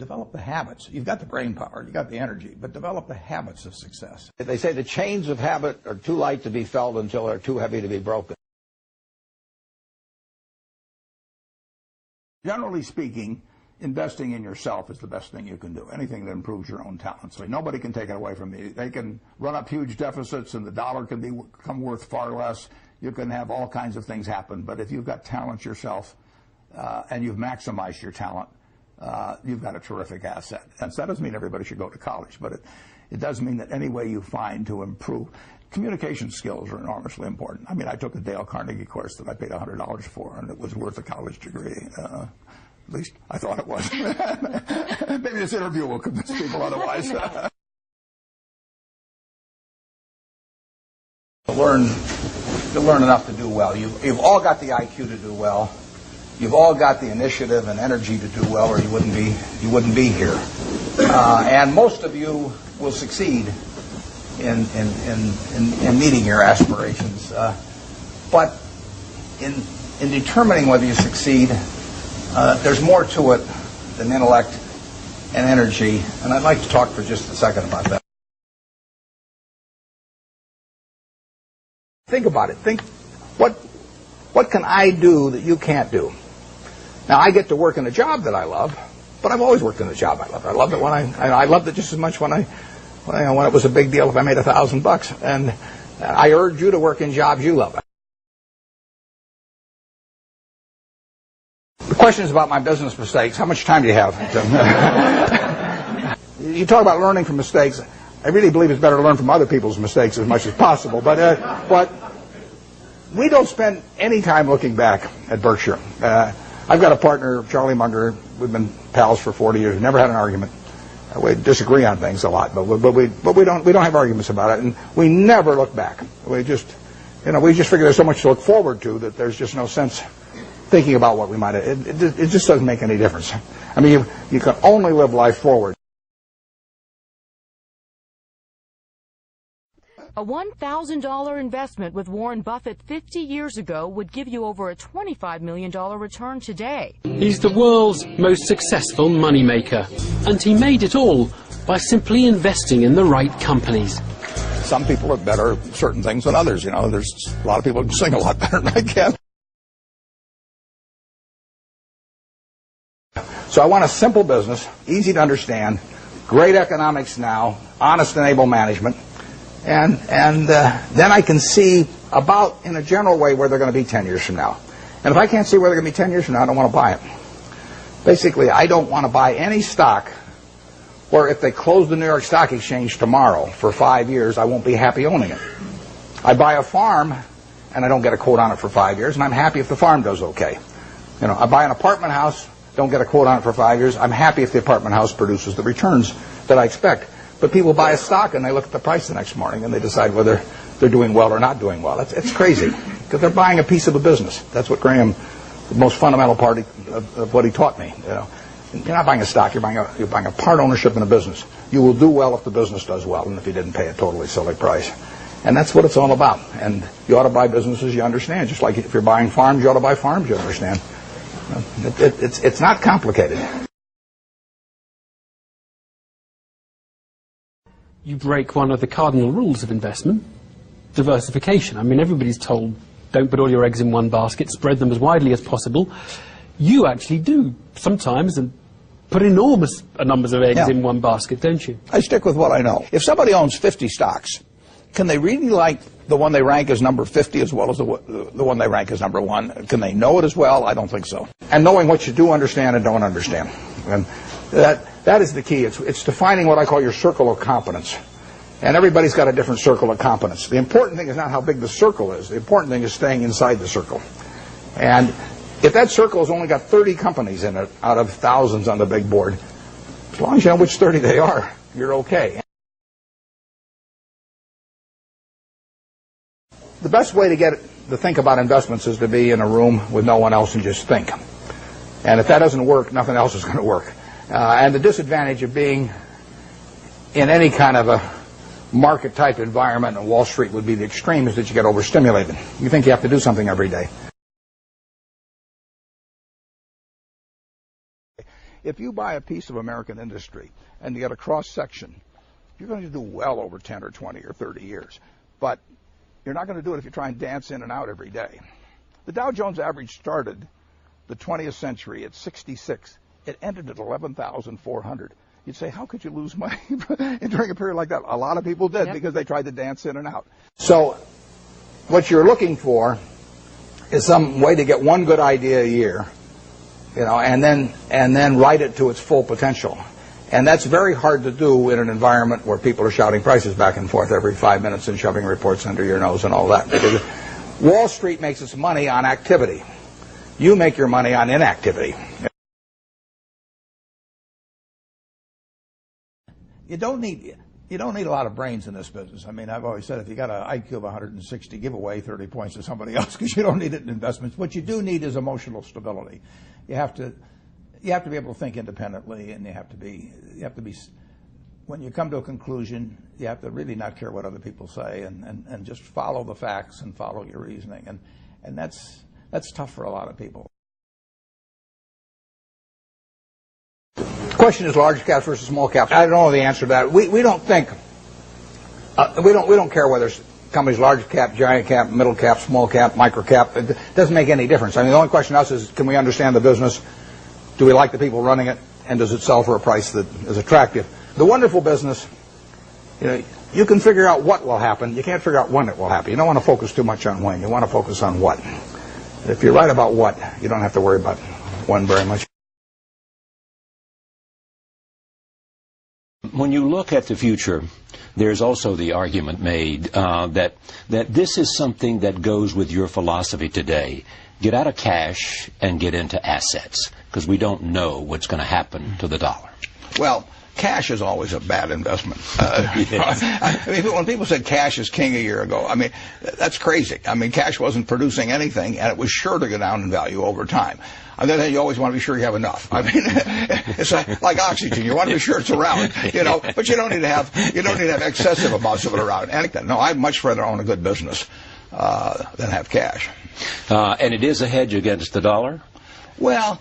Develop the habits. You've got the brain power, you've got the energy, but develop the habits of success. They say the chains of habit are too light to be felt until they're too heavy to be broken. Generally speaking, investing in yourself is the best thing you can do. Anything that improves your own talents. I mean, nobody can take it away from you. They can run up huge deficits and the dollar can become worth far less. You can have all kinds of things happen. But if you've got talent yourself and you've maximized your talent, you've got a terrific asset. And so that doesn't mean everybody should go to college, but it does mean that any way you find to improve. Communication skills are enormously important. I mean, I took a Dale Carnegie course that I paid $100 for, and it was worth a college degree. At least I thought it was. Maybe this interview will convince people otherwise. To learn enough to do well. You've all got the IQ to do well. You've all got the initiative and energy to do well, or you wouldn't be here. And most of you will succeed in meeting your aspirations. But in determining whether you succeed, there's more to it than intellect and energy, and I'd like to talk for just a second about that. Think about it. Think, what can I do that you can't do? Now, I get to work in a job that I love, but I've always worked in a job I love. I loved it when I loved it just as much when it was a big deal if I made $1,000. And I urge you to work in jobs you love. The question is about my business mistakes. How much time do you have? You talk about learning from mistakes. I really believe it's better to learn from other people's mistakes as much as possible. But we don't spend any time looking back at Berkshire. I've got a partner, Charlie Munger. We've been pals for 40 years. We've never had an argument. We disagree on things a lot, but we don't have arguments about it, and we never look back. We just figure there's so much to look forward to that there's just no sense thinking about what we might have. It just doesn't make any difference. I mean, you can only live life forward. A $1,000 investment with Warren Buffett 50 years ago would give you over a $25 million return today. He's the world's most successful moneymaker, and he made it all by simply investing in the right companies. Some people are better at certain things than others. You know, there's a lot of people who can sing a lot better than I can. So I want a simple business, easy to understand, great economics now, honest and able management. And then I can see about, in a general way, where they're going to be 10 years from now. And if I can't see where they're going to be 10 years from now, I don't want to buy it. Basically, I don't want to buy any stock where if they close the New York Stock Exchange tomorrow for 5 years, I won't be happy owning it. I buy a farm, and I don't get a quote on it for 5 years, and I'm happy if the farm does okay. You know, I buy an apartment house, don't get a quote on it for 5 years, I'm happy if the apartment house produces the returns that I expect. But people buy a stock and they look at the price the next morning and they decide whether they're doing well or not doing well. It's crazy because they're buying a piece of a business. That's what Graham, the most fundamental part of what he taught me. You know, you're not buying a stock. You're buying a part ownership in a business. You will do well if the business does well, and if you didn't pay a totally silly price. And that's what it's all about. And you ought to buy businesses you understand. Just like if you're buying farms, you ought to buy farms you understand. It's not complicated. You break one of the cardinal rules of investment, diversification. I mean, everybody's told, don't put all your eggs in one basket, spread them as widely as possible. You actually do sometimes, and put enormous numbers of eggs in one basket, don't you? I stick with what I know. If somebody owns 50 stocks, can they really like the one they rank as number 50 as well as the one they rank as number 1? Can they know it as well? I don't think so. And knowing what you do understand and don't understand. And that is the key. It's defining what I call your circle of competence. And everybody's got a different circle of competence. The important thing is not how big the circle is. The important thing is staying inside the circle. And if that circle has only got 30 companies in it out of thousands on the big board, as long as you know which 30 they are, you're okay. The best way to think about investments is to be in a room with no one else and just think. And if that doesn't work, nothing else is going to work. And the disadvantage of being in any kind of a market-type environment on Wall Street would be the extreme is that you get overstimulated. You think you have to do something every day. if you buy a piece of American industry and you get a cross-section, you're going to do well over 10 or 20 or 30 years. But you're not going to do it if you try and dance in and out every day. The Dow Jones average started the 20th century at 66. It ended at 11,400. You'd say, how could you lose money during a period like that? A lot of people did because they tried to dance in and out. So what you're looking for is some way to get one good idea a year, and then ride it to its full potential. And that's very hard to do in an environment where people are shouting prices back and forth every 5 minutes and shoving reports under your nose and all that. Because Wall Street makes its money on activity. You make your money on inactivity. You don't need a lot of brains in this business. I mean, I've always said if you got an IQ of 160, give away 30 points to somebody else because you don't need it in investments. What you do need is emotional stability. You have to be able to think independently, and you have to be when you come to a conclusion, you have to really not care what other people say and just follow the facts and follow your reasoning. And that's tough for a lot of people. The question is large caps versus small caps. I don't know the answer to that. We don't think we don't care whether companies large cap, giant cap, middle cap, small cap, micro cap. It doesn't make any difference. I mean, the only question to us is, can we understand the business? Do we like the people running it? And does it sell for a price that is attractive? The wonderful business, you can figure out what will happen. You can't figure out when it will happen. You don't want to focus too much on when. You want to focus on what. If you're right about what, you don't have to worry about when very much. When you look at the future, there's also the argument made that this is something that goes with your philosophy today. Get out of cash and get into assets, because we don't know what's going to happen to the dollar. Well, cash is always a bad investment. I mean, when people said cash is king a year ago, I mean, that's crazy. I mean, cash wasn't producing anything, and it was sure to go down in value over time. On the other hand, you always want to be sure you have enough. I mean, it's like oxygen. You want to be sure it's around, but you don't need to have excessive amounts of it around. And no, I'd much rather own a good business than have cash. And it is a hedge against the dollar? Well,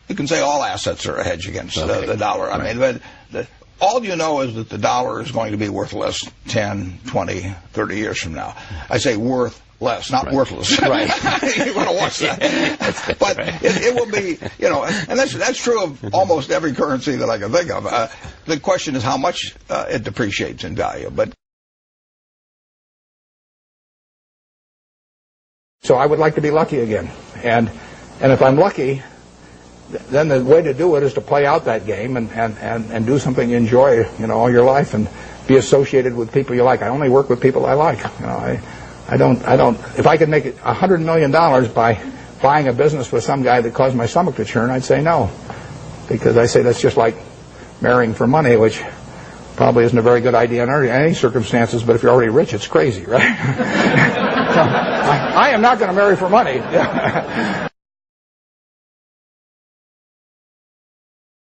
you can say all assets are a hedge against the dollar. I mean, but all you know is that the dollar is going to be worth less 10, 20, 30 years from now. I say worth less, not worthless. Right. You want to watch that. But it will be, and that's true of almost every currency that I can think of. The question is how much it depreciates in value. But so I would like to be lucky again. And if I'm lucky, then the way to do it is to play out that game and do something you enjoy, all your life, and be associated with people you like. I only work with people I like. I don't. If I could make $100 million by buying a business with some guy that caused my stomach to churn, I'd say no, because I say that's just like marrying for money, which probably isn't a very good idea in any circumstances. But if you're already rich, it's crazy, right? So I am not going to marry for money.